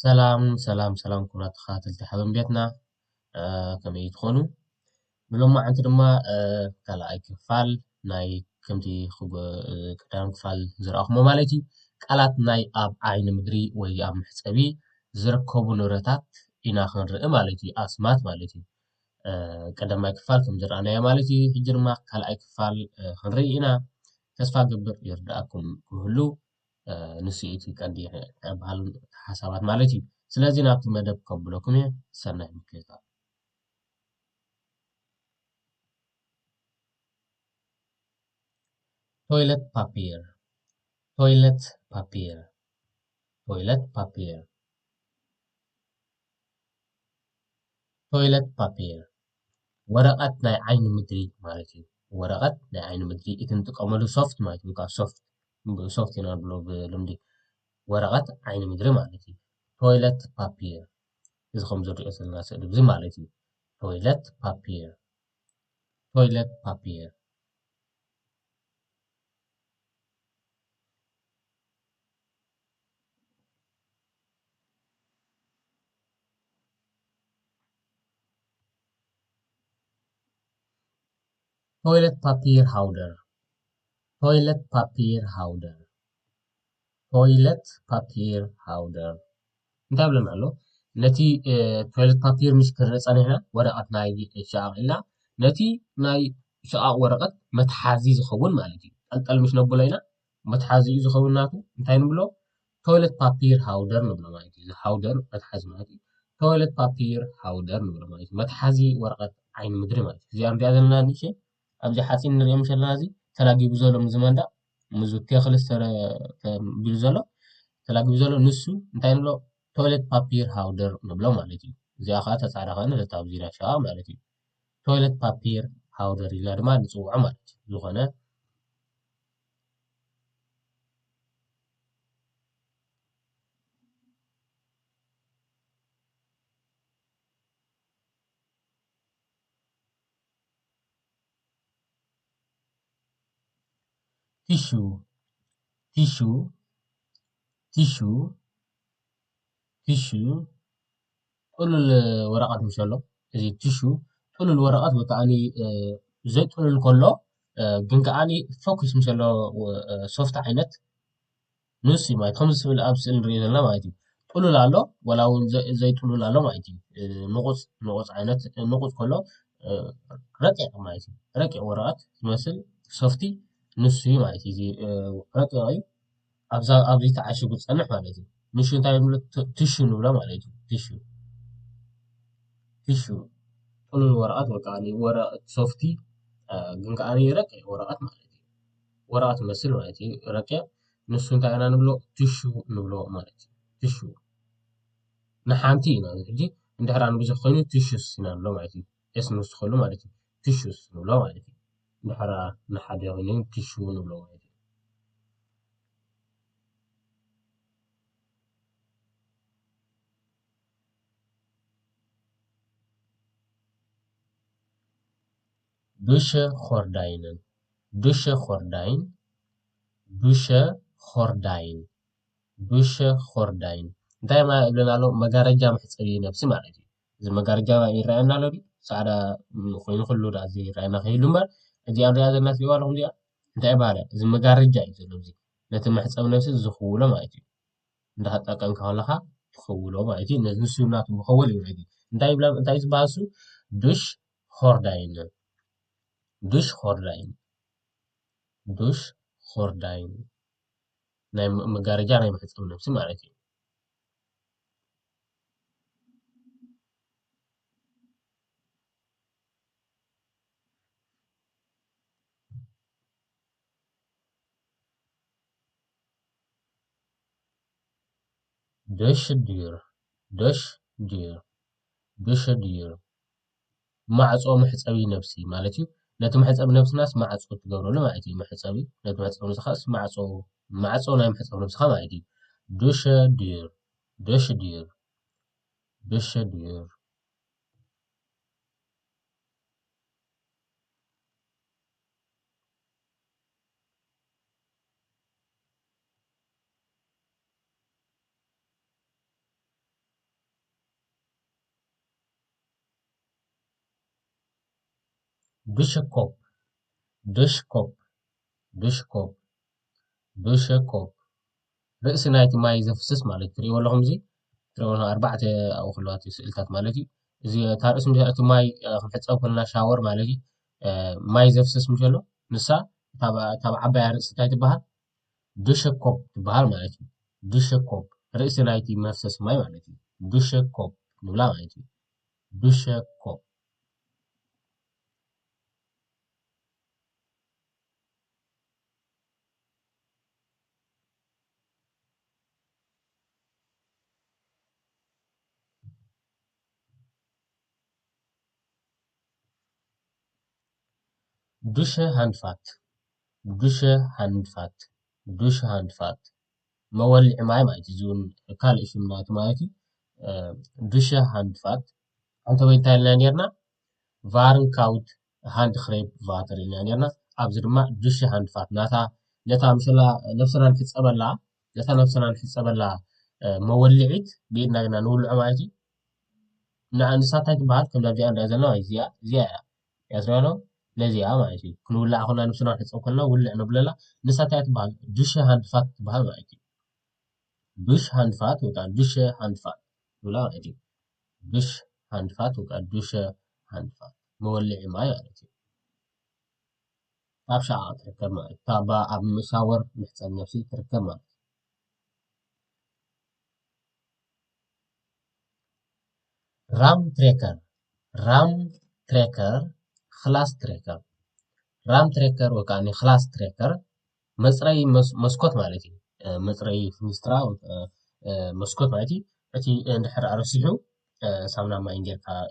ሰላም ኩራት ተኸታተልቲ ሓበን ቤትና ከመይ ትኾኑ ብሎማዓንቲ ድማ ካልኣይ ክፋል ናይ ከምቲ ቀዳም ክፋል ዝረኣኹሞ ማለት እዩ ቃላት ናይ ኣብ ዓይኒ ምድሪ ወይ ኣብ መሕፀቢ ዝርከቡ ንብረታት ኢና ክንርኢ ማለት እዩ ኣስማት ማለት እዩ ቀዳማይ ክፋል ከም ዝረኣናዮ ማለት እዩ ሕጂ ድማ ካልኣይ ክፋል ክንርኢ ኢና ተስፋ ገብር ይርዳኣኩም ክህሉ ንሱ እቲ ቀንዲ ባህል ሓሳባት ማለት እዩ ስለዚ ናብቲ መደብ ከብለኩም እየ ሰናይ ምክትታል ቶይለት ፓፒር ቶይለት ፓፒር ቶይለት ፓፒር ቶይለት ፓፒር ወረቐት ናይ ዓይኒ ምድሪ ማለት እዩ ወረቐት ናይ ዓይኒ ምድሪ እቲ ንጥቀመሉ ሶፍት ማለት እዩ ካብ ሶፍት ኢና ንብሎ ብልምዲ ወረቐት ዓይኒ ምድሪ ማለት እዩ ቶይለት ፓፒር እዚ ከም ዝሪኦ ዘለና ስእሊ እዚ ማለት እዩ ቶይለት ፓፒር ቶይለት ፓፒር ቶይለት ፓፒር ሃውደር ቶይለት ፓፒር ሃውደር ቶይለት ፓፒር ሃውደር እንታይ ብለና ኣሎ ነቲ ቶይለት ፓፒር ምስ ክንርኢ ፀኒሕና ወረቐት ናይ ሸቓቕ ኢልና ነቲ ናይ ሸቓቕ ወረቐት መትሓዚ ዝኸውን ማለት እዩ ጠልጠል ምስ ነብሎ ኢና መትሓዚ እዩ ዝኸውን ናቱ እንታይ ንብሎ ቶይለት ፓፒር ሃውደር ንብሎ ማለት እዩ ሃውደር መትሓዚ ማለት እዩ ቶይለት ፓፒር ሃውደር ንብሎ ማለት እዩ መትሓዚ ወረቐት ዓይኒ ምድሪ ማለት እዩ እዚኣ ንሪኣ ዘለና ንእሽተይ ኣብዚ ሓፂን ንሪኦ ዘለና እዚ ተላጊቡ ዘሎ ምዝ መንደቕ ምዝ ተኽሊ ተቢሉ ዘሎ ተላጊቡ ዘሎ ንሱ እንታይ ንብሎ ቶይለት ፓፒር ሃውደር ንብሎ ማለት እዩ እዚኣ ከዓ ተፃዕዳ ኮይና ተጣብዚና ሸቓቕ ማለት እዩ ቶይለት ፓፒር ሃውደር ኢልና ድማ ንፅውዖ ማለት እዩ ዝኾነ ቲሹ ቲሹ ቲሹ ቲሹ ጥሉል ወረቐት ምስ ኣሎ እዚ ቲሹ ጥሉል ወረቐት ወይ ከዓኒ ዘይጥሉል ከሎ ግን ከዓኒ ፎኪስ ምስ ዘለዎ ሶፍቲ ዓይነት ንሱ እዩ ማለት ከምዚ ስእሊ ኣብ ስእሊ ንሪኦ ዘለና ማለት እዩ ጥሉል ኣሎ ዋላ እውን ዘይጥሉል ኣሎ ማለት እዩ ንቑፅ ዓይነት ንቑፅ ከሎ ረቂቕ ማለት እዩ ረቂቕ ወረቐት ዝመስል ሶፍቲ ንሱ እዩ ማለት እዩ እዚ ረቂቕ እዩ ኣብዚ ተዓሺጉ ዝፀንሕ ማለት እዩ ንሱ እንታይ ንብሎ ቲሹ ንብሎ ማለት እዩ ቲሹ ቲሹ ጥሉል ወረቐት ወይ ከዓኒ ወረቐት ሶፍቲ ግን ከዓኒ ረቂቕ ወረቐት ማለት እዩ ወረቐት ዝመስል ማለት እዩ ረቂቕ ንሱ እንታይ ኢና ንብሎ ቲሹ ንብሎ ማለት እዩ ቲሹ ንሓንቲ ኢና ሕጂ እንድሕር ንብዙሕ ኮይኑ ቲሹስ ኢና ንብሎ ማለት እዩ ኤስ ንውስኸሉ ማለት እዩ ቲሹስ ንብሎ ማለት እዩ እንድሕር ንሓደ ኮይኑ ቲሹ ንብሎ ማለት እዩ ዱሸ ኾርዳይንን ዱሸ ኾርዳይን ዱሸ ኾርዳይን ዱሸ ኾርዳይን እንታይ ይብለና ኣሎ መጋረጃ መሕፀቢ ነብሲ ማለት እዩ እዚ መጋረጃ ይረአየና ኣሎ ድዩ ፃዕዳ ኮይኑ ኩሉ እዚ ይረአየና ከይህሉ እምበር እዚኣ ንሪኣ ዘለና ትሪእዋ ኣለኹም እዚኣ እንታይ ይበሃል እዚ መጋረጃ እዩ ዘሎ እዚ ነቲ መሕፀቢ ነብሲ ዝኽውሎ ማለት እዩ እንዳተጠቀምካ ከለካ ትኽውሎ ማለት እዩ ንሱ ናቱ መኸወል እዩ እንታይ ዝበሃል እሱ ዱሽ ኾርዳይን ዱሽ ኾርዳይን ዱሽ ኾርዳይን ናይ መጋረጃ ናይ መሕፀቢ ነብሲ ማለት እዩ ደሽ ዲር ደሽ ዲር ደሽ ዲር ማዕፆ መሕፀቢ ነብሲ ማለት እዩ ነቲ መሕፀቢ ነብስናስ ማዕፆ ትገብረሉ ማለት እዩ መሕፀቢ ነቲ መሕፀቢ ነብስኻስ ማዕፆ ናይ መሕፀቢ ነብስኻ ማለት እዩ ዱሸ ዲር ደሽ ዲር ደሽ ዲር دوشكوب دوشكوب دوشكوب دوشكوب رئيس نايت ماي زفسس مالتي تريو لهم زي تريو أربعة أو خلوات سئلتات مالتي زي تارس مجال ماي خمسة أو كلنا شاور مالتي ماي زفسس مجاله نسا تبع عباية رئيس تايت بها دوشكوب تبها مالتي دوشكوب رئيس نايتي مفسس ماي مالتي دوشكوب نبلا مالتي دوشكوب دوشة هاندفات دوشة هاندفات دوشة هاندفات مولع ماي مالتي زون كال اسم نايت مالتي دوشة هاندفات أنت وين تايلنا نيرنا فارن كاوت هاند خريب فاتر إلنا نيرنا أبزر ما دوشة هاندفات نتا مثلا نفسنا نفس أبلا نتا نفسنا نفس أبلا مولعت بيدنا جنا نولع مالتي نعم نساتايت بحال كم لابجي أن رأيزلنا زيا يسرانو لزيا مالتي كنولع أخونا نفسنا نفس أكلنا ولع نبللا نساتايت بحال دوشة هاندفات بحال مالتي دوش هاندفات وكان دوشة هاندفات ولا مالتي دوش هاندفات وكان دوشة هاندفات مولع ماي مالتي تاب شعار تركب مالتي تابا أب مشاور محسن نفسي تركب مالتي رام تريكر رام تريكر خلاص تريكر رام تريكر وكاني خلاص تريكر مصري مسكوت مالتي مصري فنسترا مسكوت مالتي أتي نحر عرسيحو سامنا ما إنجركا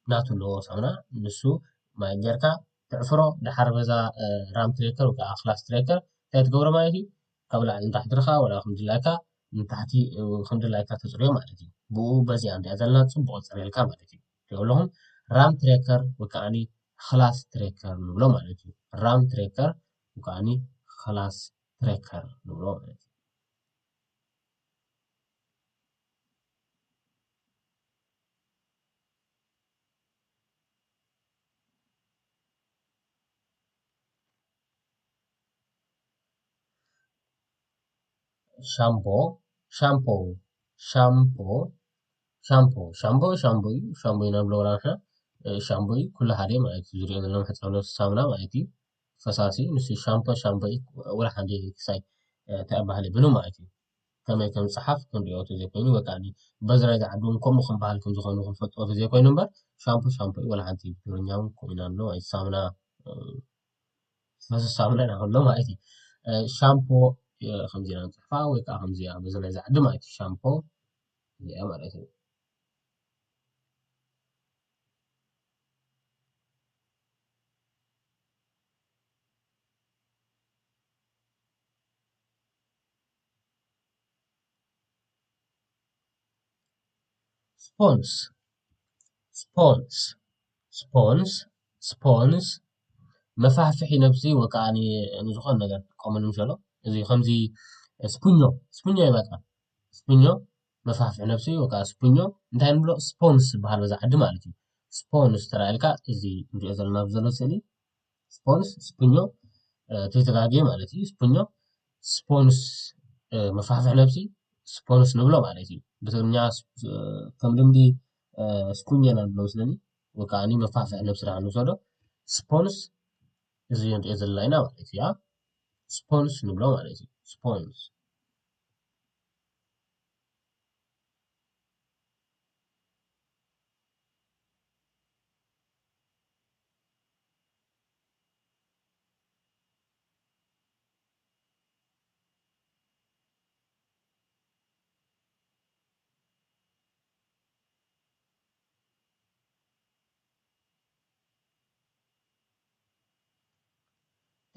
ناتو لو سامنا نسو ما إنجركا تعفرو دحر بزا رام تريكر وكا خلاص تريكر تايت قورة مالتي قبل أن تحت رخا ولا خمد لايكا من تحتي خمد لايكا تسريو مالتي بو بزي عندي أزلنا تصبغو تسريلكا مالتي يقول لهم رام تريكر وكاني خلاص تريكر نبلو مالتي رام تريكر وكاني خلاص تريكر نبلو مالتي شامبو شامبو شامبو شامبو شامبو شامبوي شامبوي نبلو راشا شامبوي كل حاجة ما يجي زريان لهم حتى لو سامنا ما يجي فساسي نسي شامبو شامبوي ولا حد يكسي تأبه لي بلو ما يجي كما يكون صحف كن ريوتو زي كوينو وكاني بزرع عدون كم مخم بحالكم زخون مخم فتوة زي كوينو بر شامبو شامبوي ولا حد يبرنياون كوينان لو أي سامنا بس سامنا نقول لهم ما يجي شامبو خمزينا صحفا ويكا خمزينا بزرع عدو ما يجي شامبو يا مرة سبونس سبونس سبونس سبونس مفاحفحي نفسي وكاني نزخون ነገር ቆመን ምሸሎ እዚ ከምዚ ስፑኞ ስፑኞ ይበቃ ስፑኞ መፋሕፍሒ ነፍሲ ወካ ስፑኞ እንታይ ንብሎ ስፖንስ ዝበሃል በዛ ዓዲ ማለት እዩ ስፖንስ ተራእልካ እዚ ንሪኦ ዘለና ብዘሎ ስእሊ ስፖንስ ስፑኞ ተተጋጊ ማለት እዩ ስፑኞ ስፖንስ መፋሕፍሒ ነፍሲ ስፖንስ ንብሎ ማለት እዩ ብትግርኛ ከም ልምዲ ስፑኞ ኢና ንብሎ ስለኒ ወከዓኒ መፋሕፍሒ ነፍሲ ዳ ንውሰዶ ስፖንስ እዚ ንሪኦ ዘለና ኢና ማለት እዩ ስፖንስ ንብሎ ማለት እዩ ስፖንስ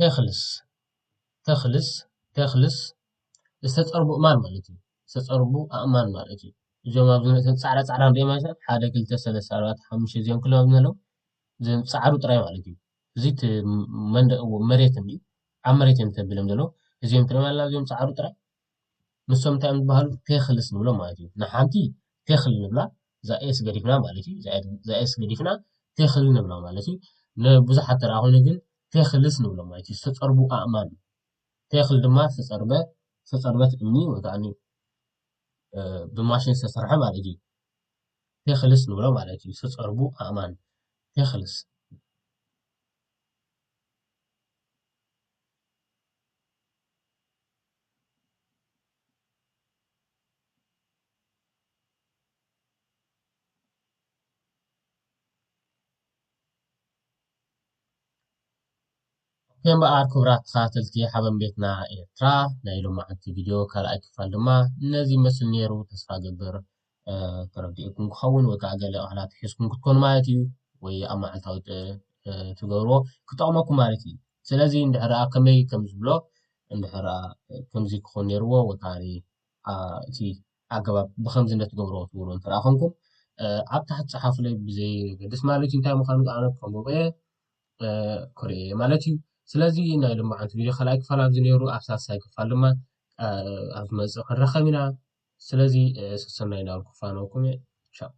ተኽልስ ተኽልስ ተኽልስ ዝተፀርቡ እማን ማለት እዩ ዝተፀርቡ ኣእማን ማለት እዩ እዞም ኣብዚ ፃዕዳ ፃዕዳ ንሪኦም ማለት ሓደ ክልተ ሰለስተ ኣርባዕተ ሓሙሽተ እዚኦም ኩሎም ኣብዘለው ፃዕዱ ጥራይ ማለት እዩ እዚ እቲ መንደቅ መሬት እኒ ኣብ መሬት እዮም ተቢሎም ዘለው እዚኦም ትሪኦም ኣለና እዚኦም ፃዕዱ ጥራይ ንሶም እንታይ እዮም ዝበሃሉ ተኽልስ ንብሎም ማለት እዩ ንሓንቲ ተኽሊ ንብላ እዛ ኤስ ገዲፍና ማለት እዩ እዛ ኤስ ገዲፍና ተኽሊ ንብላ ማለት እዩ ንብዙሓት ተረኣኹን ግን ተኽልስ ንብሎ ማለት እዩ ዝተፀርቡ ኣእማን ተኽል ድማ ዝተፀርበት እምኒ ወይ ከዓ ብማሽን ዝተሰርሐ ማለት እዩ ተኽልስ ንብሎ ማለት እዩ ዝተፀርቡ ኣእማን ተኽልስ كم بقى كبرات خاتلتي حبن بيتنا إيرترا نايلو معتي فيديو كلا أكفال دما نزي مثل نيرو تصفى قبر تردي يكون خون وكاقل أحلات حسكم كتكون مالتي وي أما عالتاوت تقولو كتاقمكم مالتي سلازي اندحرا كمي كمزبلو اندحرا كمزي كخون نيرو وكاري تي أقباب بخمزنة تقولو تقولو انتراخنكم عبت حد صحاف لي بزي قدس مالتي انتاي مخانوك أنا كمبوبية كوري مالتي سلازي ናይ ልምዓንቲ ቪድዮ ካልኣይ ክፋል ኣብዚ ነይሩ ኣብ ሳልሳይ ክፋል ድማ ኣብ ዝመፅእ ክንረኸብ ኢና ስለዚ ሰናይ ናበልኩም ክፋኖኩም እየ ቻው